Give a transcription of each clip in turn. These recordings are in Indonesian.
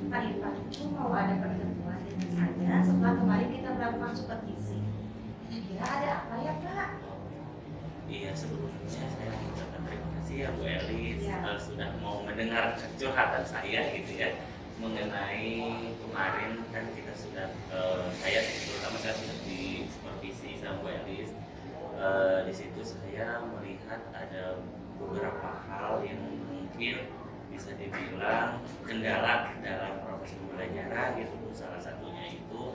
Pak Irfan itu mau ada pertemuan dengan saya setelah kemarin kita melakukan supervisi. Kira-kira ada apa ya Pak? Iya, sebelumnya saya mengucapkan terima kasih ya Bu Elis Ya. sudah mau mendengar curhatan saya gitu ya mengenai kemarin kan kita sudah saya terutama saya sudah di supervisi sama Bu Elis. Di situ saya melihat ada beberapa hal yang mungkin bisa dibilang kendala dalam proses pembelajaran gitu. Salah satunya itu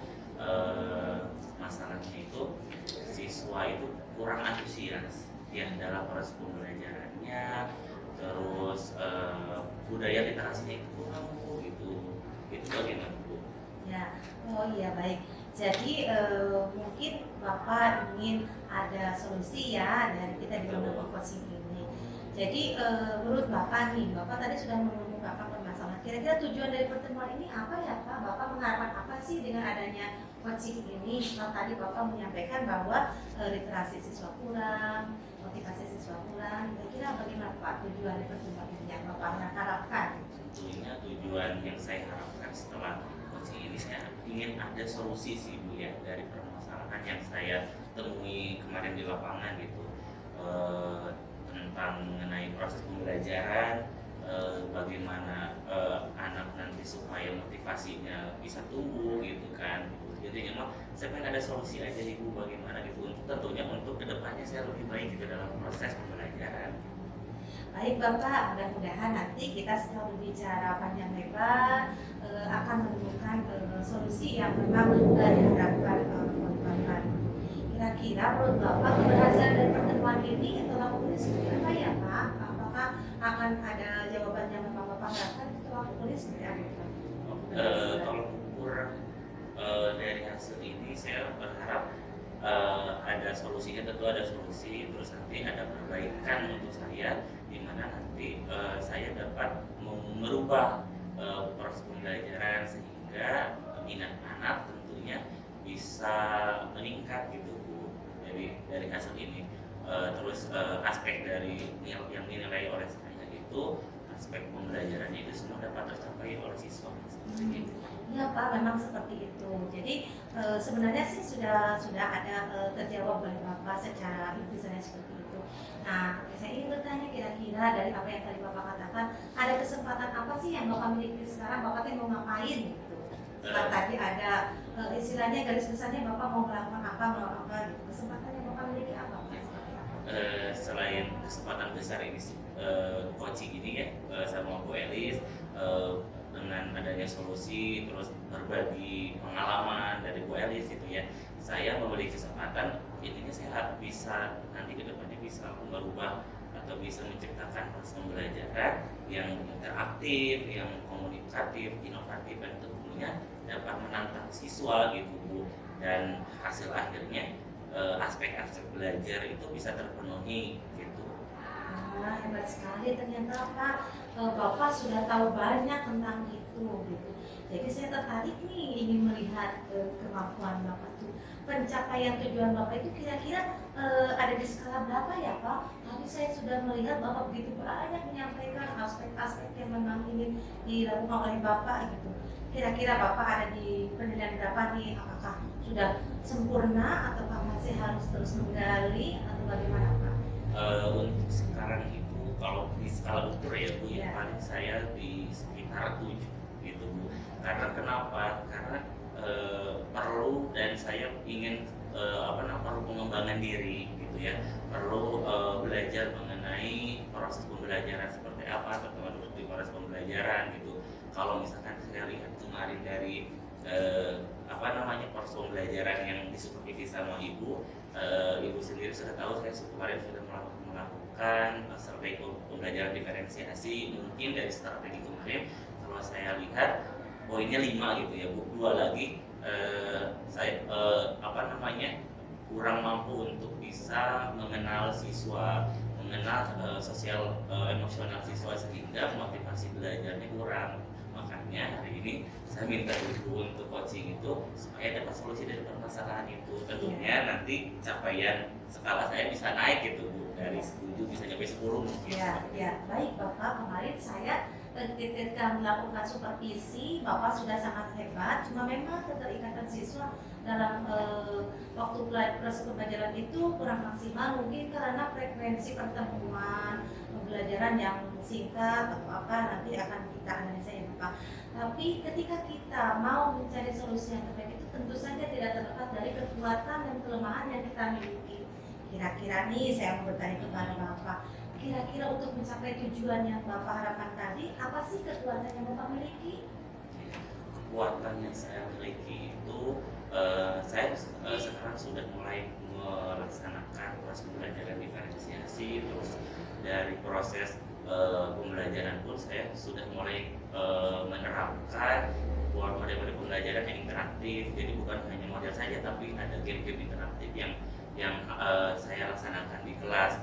masalahnya itu siswa itu kurang antusias ya dalam proses pembelajarannya, terus budaya literasinya itu kurang Bu, itu bagaimana Bu? Ya, oh iya baik. Jadi mungkin Bapak ingin ada solusi ya dari kita di lembaga coaching ini. Jadi menurut Bapak nih, Bapak tadi sudah mengungkapkan permasalahan. Kira-kira tujuan dari pertemuan ini apa ya Pak? Bapak mengharapkan apa sih dengan adanya coaching ini? Setelah tadi Bapak menyampaikan bahwa literasi siswa kurang, motivasi siswa kurang. Kira-kira bagaimana Pak tujuan dari pertemuan ini yang Bapak harapkan? Tentunya tujuan yang saya harapkan setelah coaching ini saya ingin ada solusi sih Bu ya dari permasalahan yang saya temui kemarin di lapangan gitu. Tentang mengenai proses pembelajaran, bagaimana anak nanti supaya motivasinya bisa tumbuh gitu kan. Jadi memang saya pengen ada solusi aja Ibu bagaimana gitu untuk tentunya untuk kedepannya saya lebih baik gitu dalam proses pembelajaran. Baik Bapak, mudah-mudahan nanti kita setelah berbicara panjang lebar akan menemukan solusi yang memang diharapkan oleh Bapak. Kira-kira menurut Bapak keberhasilan dari pertemuan ini telah menulis seperti apa ya Pak? Apakah akan ada jawaban yang memang Bapak harapkan setelah menulis seperti apa Pak? Kalau ukur dari hasil ini saya berharap ada solusinya, tentu ada solusi, terus nanti ada perbaikan untuk saya di mana nanti saya dapat merubah proses pembelajaran sehingga minat anak tentunya bisa meningkat gitu Bu. Jadi dari hasil ini terus aspek dari yang dinilai oleh saya itu aspek pembelajarannya itu semua dapat tercapai oleh siswa seperti itu. Iya Pak, memang seperti itu. Jadi sebenarnya sih sudah ada terjawab oleh Bapak secara intinya seperti itu. Nah, saya ingin bertanya kira-kira dari apa yang tadi Bapak katakan, ada kesempatan apa sih yang Bapak miliki sekarang? Bapak mau ngapain gitu? Setelah tadi ada istilahnya garis besarnya Bapak mau melakukan apa gitu. Kesempatan yang Bapak miliki apa Pak? Selain kesempatan besar ini coaching ini ya sama Bu Elis dengan adanya solusi terus berbagi pengalaman dari Bu Elis itu ya, saya memiliki kesempatan intinya saya bisa nanti ke depannya bisa merubah atau bisa menciptakan proses pembelajaran yang interaktif, yang komunikatif, inovatif dan tentunya dapat menantang siswa gitu Bu, dan hasil akhirnya aspek-aspek belajar itu bisa terpenuhi gitu. Wah, hebat sekali ternyata Pak. Bapak sudah tahu banyak tentang itu gitu. Jadi saya tertarik nih ingin melihat kemampuan Bapak tuh. Pencapaian tujuan Bapak itu kira-kira ada di skala berapa ya Pak? Tapi saya sudah melihat Bapak begitu banyak menyampaikan aspek-aspek yang memang ingin dilakukan oleh Bapak gitu. Kira-kira Bapak ada di penilaian berapa nih? Apakah sudah sempurna atau masih harus terus menggali atau bagaimana Pak? Untuk sekarang itu kalau di skala ukur ya Bu ya, Ya. paling saya di sekitar 7 gitu Bu. Karena kenapa? Karena perlu dan saya ingin perlu pengembangan diri gitu ya, perlu belajar mengenai proses pembelajaran seperti apa, terutama di proses pembelajaran gitu. Kalau misalkan saya lihat kemarin dari proses pembelajaran yang disupervisi sama Ibu, Ibu sendiri sudah tahu saya kemarin sudah melakukan survei pembelajaran diferensiasi. Mungkin dari strategi kemarin kalau saya lihat poinnya 5 gitu ya Bu, 2 lagi saya kurang mampu untuk bisa mengenal siswa, mengenal sosial emosional siswa sehingga motivasi belajarnya kurang. Makanya hari ini saya minta Ibu untuk coaching itu supaya dapat solusi dari permasalahan itu. Tentunya nanti capaian skala saya bisa naik gitu Bu, dari 7 bisa sampai 10 mungkin. Ya, baik Bapak. Kemarin saya ketika melakukan supervisi Bapak sudah sangat hebat, cuma memang keterikatan siswa dalam waktu proses pembelajaran itu kurang maksimal, mungkin karena frekuensi pertemuan pembelajaran yang singkat atau apa, nanti akan kita analisa ya Bapak. Tapi ketika kita mau mencari solusi yang terbaik itu tentu saja tidak terlepas dari kekuatan dan kelemahan yang kita miliki. Kira-kira nih saya mau bertanya kepada Bapak, kira-kira untuk mencapai tujuan yang Bapak harapkan tadi, apa sih kekuatan yang Bapak miliki? Kekuatan yang saya miliki itu, saya sekarang sudah mulai melaksanakan proses pembelajaran diferensiasi, terus dari proses pembelajaran pun saya sudah mulai menerapkan model-model pembelajaran yang interaktif. Jadi bukan hanya model saja, tapi ada game-game interaktif yang saya laksanakan di kelas.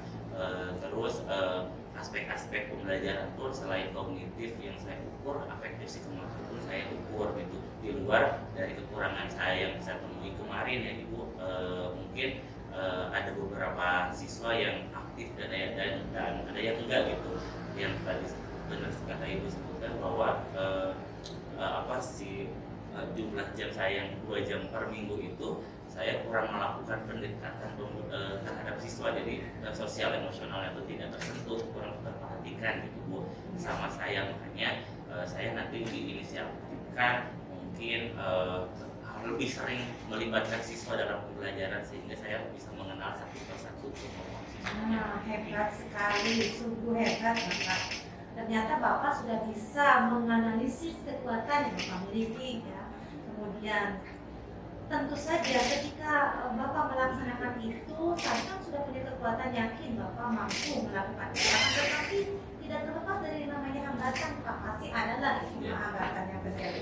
Terus aspek-aspek pembelajaran pun selain kognitif yang saya ukur, afektif psikomotor pun saya ukur gitu. Di luar dari kekurangan saya yang saya temui kemarin ya Ibu, mungkin ada beberapa siswa yang aktif dan ada yang enggak gitu. Yang tadi benar kata Ibu sebutkan bahwa jumlah jam saya yang 2 jam per minggu itu saya kurang melakukan pendekatan terhadap siswa, jadi sosial emosionalnya itu tidak tersentuh, kurang terperhatikan gitu Bu sama saya. Makanya saya nanti diinisiatifkan mungkin lebih sering melibatkan siswa dalam pembelajaran sehingga saya bisa mengenal satu persatu kemampuan siswa. Hebat sekali, sungguh hebat Bapak. Ternyata Bapak sudah bisa menganalisis kekuatan yang Bapak miliki ya. Kemudian tentu saja ketika Bapak melaksanakan itu, saya kan sudah punya kekuatan, yakin Bapak mampu melakukan itu. Tetapi tidak terlepas dari namanya hambatan, Pak, pasti ada lah hambatan yang terjadi.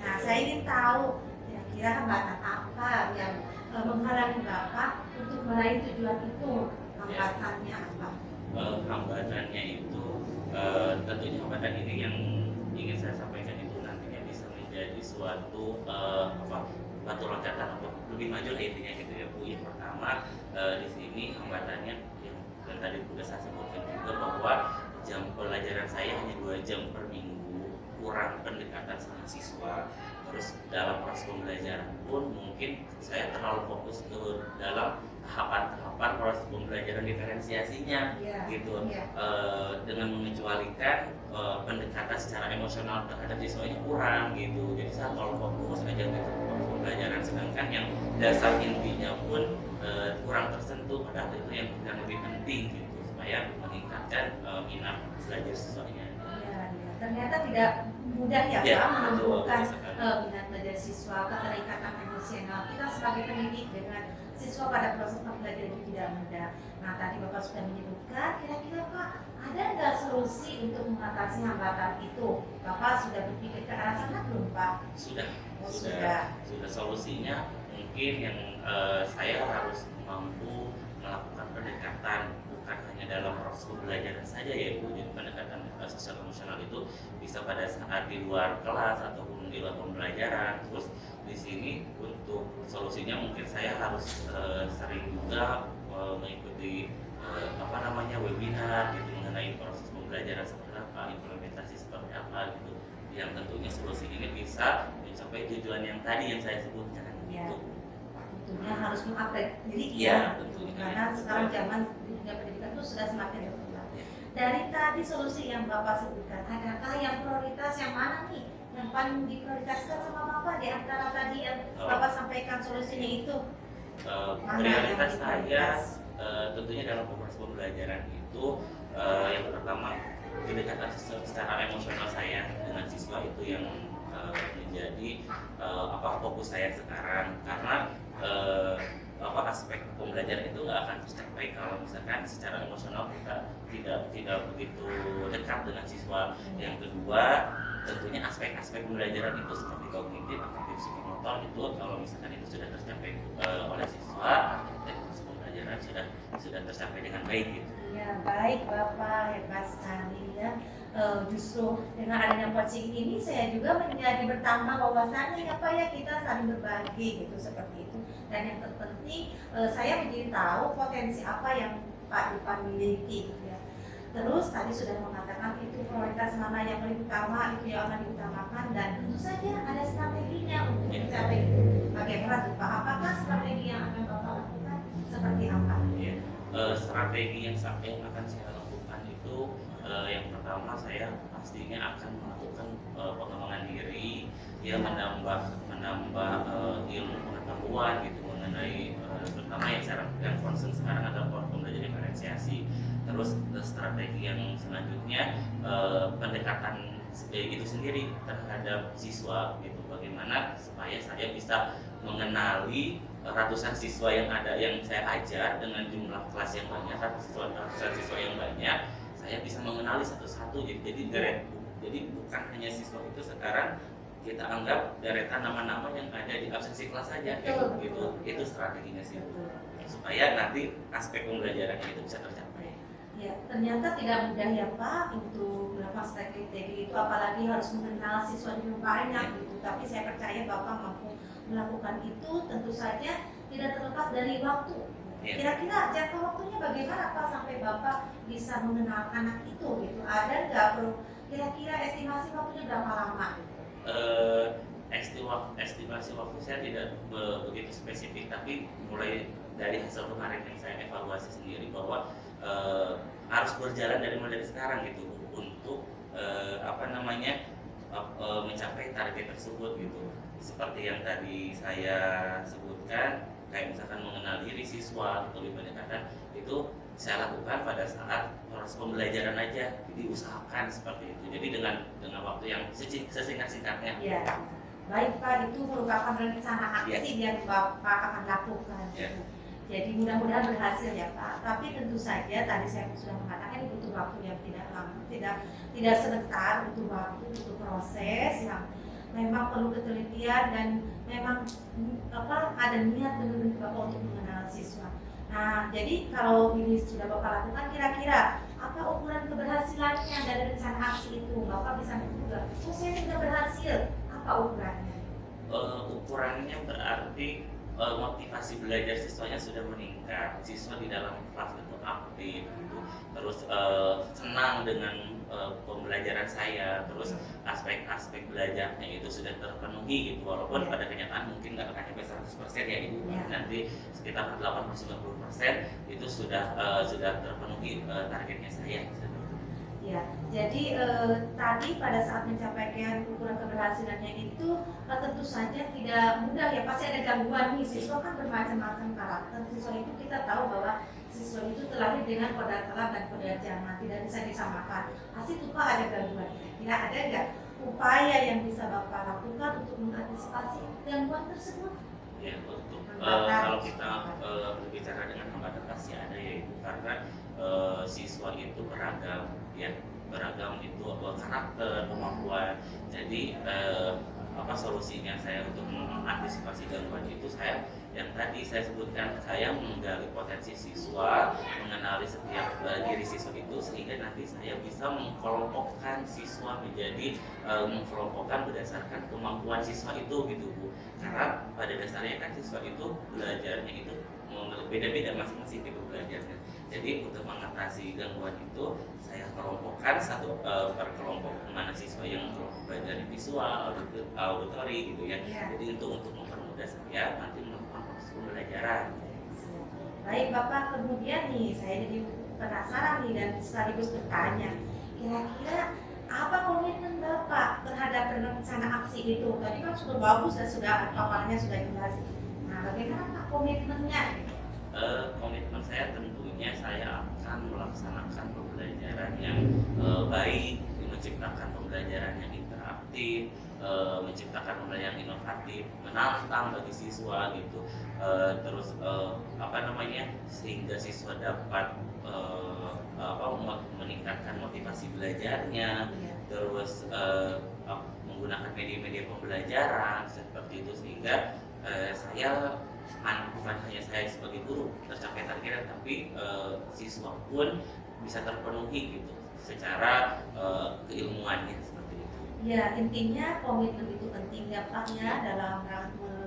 Nah, saya ingin tahu kira-kira hambatan apa yang menghalangi Bapak untuk meraih tujuan itu. Hambatannya apa? Hambatannya itu tentunya hambatan ini yang ingin saya sampaikan itu nantinya bisa menjadi suatu batu loncatan untuk lebih maju lah intinya gitu ya Bu. Yang pertama di sini hambatannya yang tadi sudah saya sebutkan juga bahwa jam pelajaran saya hanya 2 jam per minggu, kurang pendekatan sama siswa. Terus dalam proses pembelajaran pun mungkin saya terlalu fokus ke dalam tahapan-tahapan proses pembelajaran diferensiasinya gitu. Dengan mengecualikan pendekatan secara emosional terhadap siswanya kurang gitu. Jadi saya terlalu fokus aja gitu proses pembelajaran, sedangkan yang dasar intinya pun kurang tersentuh, padahal itu yang lebih penting gitu supaya meningkatkan minat belajar siswanya. Ternyata tidak mudah ya Pak menumbuhkan minat belajar siswa, keterikatan emosional kita sebagai pendidik dengan siswa pada proses pembelajaran itu tidak mudah. Nah, tadi Bapak sudah menyebutkan, kira-kira Pak ada nggak solusi untuk mengatasi hambatan itu? Bapak sudah berpikir ke arah sana belum Pak? Sudah solusinya mungkin yang saya harus mampu melakukan pendekatan bukan hanya dalam proses pembelajaran saja ya Bu. Jadi pendekatan sosial emosional itu bisa pada saat di luar kelas ataupun di luar pembelajaran. Terus di sini untuk solusinya mungkin saya harus sering juga mengikuti webinar gitu mengenai proses pembelajaran seperti apa, implementasi seperti apa gitu. Yang tentunya solusi ini bisa mencapai tujuan yang tadi yang saya sebutkan gitu. Tentunya harus mengupgrade diri tentunya. Karena sekarang zaman dunia pendidikan itu sudah semakin berkembang. Dari tadi solusi yang Bapak sebutkan, adakah yang prioritas yang mana nih yang paling diprioritaskan sama Bapak di antara tadi yang Bapak sampaikan solusinya itu? Prioritas saya tentunya dalam proses pembelajaran itu yang pertama kedekatan secara emosional saya dengan siswa itu yang menjadi fokus saya sekarang, karena aspek pembelajaran itu nggak akan tercapai kalau misalkan secara emosional kita tidak begitu dekat dengan siswa. Yang kedua tentunya aspek-aspek pembelajaran itu seperti kognitif, afektif, psikomotor itu kalau misalkan itu sudah tercapai oleh siswa, proses pembelajaran sudah tercapai dengan baik gitu. Ya baik Bapak, hebat sekali ya. Justru dengan adanya coaching ini saya juga menjadi bertambah wawasannya ya Pak ya, kita saling berbagi gitu seperti itu. Dan yang terpenting saya menjadi tahu potensi apa yang Pak Ipan miliki gitu ya. Terus tadi sudah mengatakan misalkan itu prioritas mana yang paling utama, itu yang akan diutamakan, dan tentu saja ada strateginya untuk mencapai itu. Bagaimana tuh Pak? Apakah strategi yang akan Bapak lakukan seperti apa? Ya, strategi yang akan saya lakukan itu yang pertama saya pastinya akan melakukan pengembangan diri, ya menambah ilmu pengetahuan gitu mengenai terutama yang concern sekarang adalah pembelajaran diferensiasi. Terus strategi yang selanjutnya pendekatan itu sendiri terhadap siswa gitu, bagaimana supaya saya bisa mengenali ratusan siswa yang saya ajar dengan jumlah kelas yang banyak, ratusan siswa yang banyak, saya bisa mengenali satu-satu. Jadi bukan hanya siswa itu sekarang kita anggap deretan nama-nama yang ada di absensi kelas saja itu strateginya sih, supaya nanti aspek pembelajarannya itu bisa tercapai. Ya, ternyata tidak mudah ya Pak untuk melakukan strategi itu, apalagi harus mengenal siswa yang banyak gitu. Tapi saya percaya Bapak mampu melakukan itu, tentu saja tidak terlepas dari waktu. Kira-kira jangka waktunya bagaimana Pak sampai Bapak bisa mengenal anak itu gitu? Ada nggak kira-kira estimasi waktunya berapa lama? Estimasi waktu saya tidak begitu spesifik, tapi mulai dari hasil kemarin yang saya evaluasi sendiri bahwa harus berjalan dari sekarang gitu untuk mencapai target tersebut gitu. Seperti yang tadi saya sebutkan, kayak misalkan mengenal diri siswa atau lebih pendekatan itu saya lakukan pada saat proses pembelajaran aja, diusahakan seperti itu. Jadi dengan waktu yang sesingkat-singkatnya. Ya, baik Pak, itu merupakan rencana aksi yang Bapak akan lakukan. Jadi mudah-mudahan berhasil ya Pak. Tapi tentu saja tadi saya sudah mengatakan ini butuh waktu yang tidak lama, tidak sebentar, butuh waktu, butuh proses yang memang perlu ketelitian dan memang ada niat benar-benar Bapak untuk mengenal siswa. Nah, jadi kalau ini sudah Bapak lakukan, kira-kira apa ukuran keberhasilannya dari rencana aksi itu? Bapak bisa juga, saya sudah berhasil, apa ukurannya? Ukurannya berarti motivasi belajar siswanya sudah meningkat, siswa di dalam kelas itu aktif gitu. Terus senang dengan pembelajaran saya, terus aspek-aspek belajarnya itu sudah terpenuhi gitu, walaupun pada kenyataan mungkin nggak akan sampai 100% ya Ibu, nanti sekitar 80-90% itu sudah terpenuhi targetnya saya. Ya, jadi tadi pada saat mencapaikan ukuran keberhasilannya itu tentu saja tidak mudah ya, pasti ada gangguan nih. Siswa kan bermacam-macam karakter. Siswa itu kita tahu bahwa siswa itu terlahir dengan kodrat alam dan kodrat zaman, tidak bisa disamakan. Pasti tuh Pak ada gangguan. Tidak ada nggak upaya yang bisa Bapak lakukan untuk mengantisipasi gangguan tersebut? Ya, untuk kalau kita berbicara dengan hambatan pasti ada ya Ibu, karena siswa itu beragam ya, beragam itu karakter, kemampuan. Jadi solusinya saya untuk mengantisipasi gangguan itu, saya yang tadi saya sebutkan, saya menggali potensi siswa, mengenali setiap diri siswa itu, sehingga nanti saya bisa mengkelompokkan siswa menjadi mengkelompokkan berdasarkan kemampuan siswa itu gitu Bu. Karena pada dasarnya kan siswa itu belajarnya itu beda-beda masing-masing tipe belajarnya. Jadi untuk mengatasi gangguan itu saya kelompokkan satu per kelompok, mana siswa yang belajar visual, auditori gitu ya. Jadi untuk mempermudah saya nanti melakukan proses pembelajaran. Baik Bapak, kemudian nih saya jadi penasaran nih dan sekaligus bertanya, kira-kira apa komitmen Bapak terhadap rencana aksi itu? Tadi kan sudah bagus dan sudah paparnya sudah jelas. Nah, bagaimana Pak komitmennya? Komitmen saya tentunya saya akan melaksanakan pembelajaran yang baik, menciptakan pembelajaran yang interaktif, menciptakan pembelajaran yang inovatif, menantang bagi siswa gitu. Terus sehingga siswa dapat meningkatkan motivasi belajarnya, terus menggunakan media-media pembelajaran seperti itu, sehingga saya bukan hanya saya sebagai guru tercapai targetnya, tapi siswa pun bisa terpenuhi gitu secara keilmuannya seperti itu. Ya, intinya komitmen itu penting ya Pak ya dalam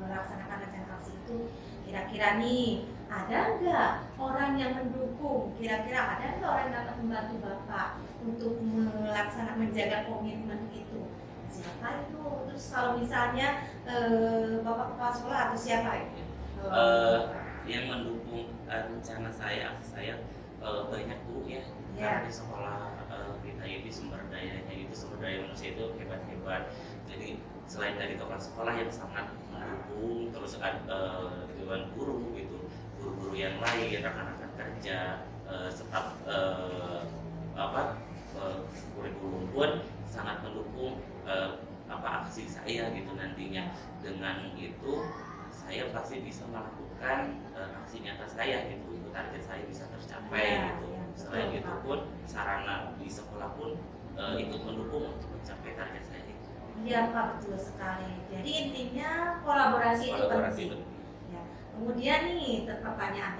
melaksanakan rencana aksi itu. Kira-kira nih ada nggak orang yang mendukung? Kira-kira ada nggak orang yang dapat membantu Bapak untuk melaksanakan menjaga komitmen itu? Siapa itu? Terus kalau misalnya Bapak kepala sekolah atau siapa itu? Yang mendukung rencana saya, aksi saya banyak Bu ya. Karena di sekolah kita ini sumber daya manusia itu hebat-hebat. Jadi selain dari kepala sekolah yang sangat mendukung, terus dewan guru gitu, guru-guru yang lain, rekan-rekan kerja, staf kurikulum pun sangat mendukung aksi saya gitu nantinya. Dengan itu saya pasti bisa melakukan aksi nyata saya gitu, target saya bisa tercapai gitu. Selain itu pun sarana di sekolah pun ikut mendukung untuk mencapai target saya itu. Iya Pak, betul sekali. Jadi intinya kolaborasi itu penting. Ya. Kemudian nih pertanyaan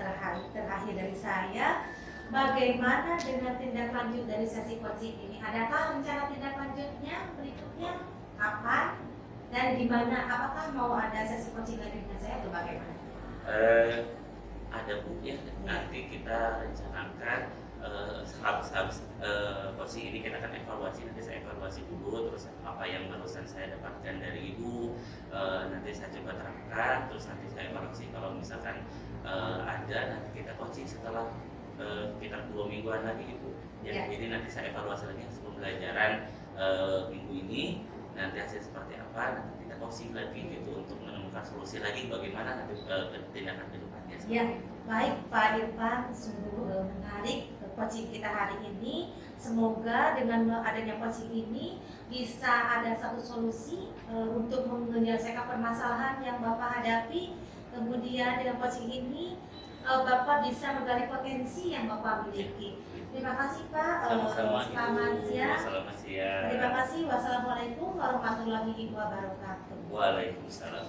terakhir dari saya, bagaimana dengan tindak lanjut dari sesi coaching ini? Adakah rencana tindak lanjutnya berikutnya? Kapan dan di mana? Apakah mau ada sesi coaching lagi dengan saya atau bagaimana? Ada Bu ya, nanti kita rencanakan habis coaching ini kita akan evaluasi. Nanti saya evaluasi dulu, terus apa yang barusan saya dapatkan dari Ibu nanti saya coba terapkan, terus nanti saya evaluasi. Kalau misalkan ada, nanti kita coaching setelah sekitar 2 mingguan lagi Ibu ya. Jadi nanti saya evaluasi lagi hasil pembelajaran minggu ini, nanti hasil seperti apa, nanti kita coaching lagi gitu untuk menemukan solusi lagi bagaimana nanti tindakan ke depannya. Ya, baik Pak Irfan, sungguh menarik coaching kita hari ini. Semoga dengan adanya coaching ini bisa ada satu solusi untuk menyelesaikan permasalahan yang Bapak hadapi. Kemudian dengan coaching ini Bapak bisa menggali potensi yang Bapak miliki. Terima kasih Pak. Selamat siang. Terima kasih. Wassalamualaikum warahmatullahi wabarakatuh. Waalaikumsalam.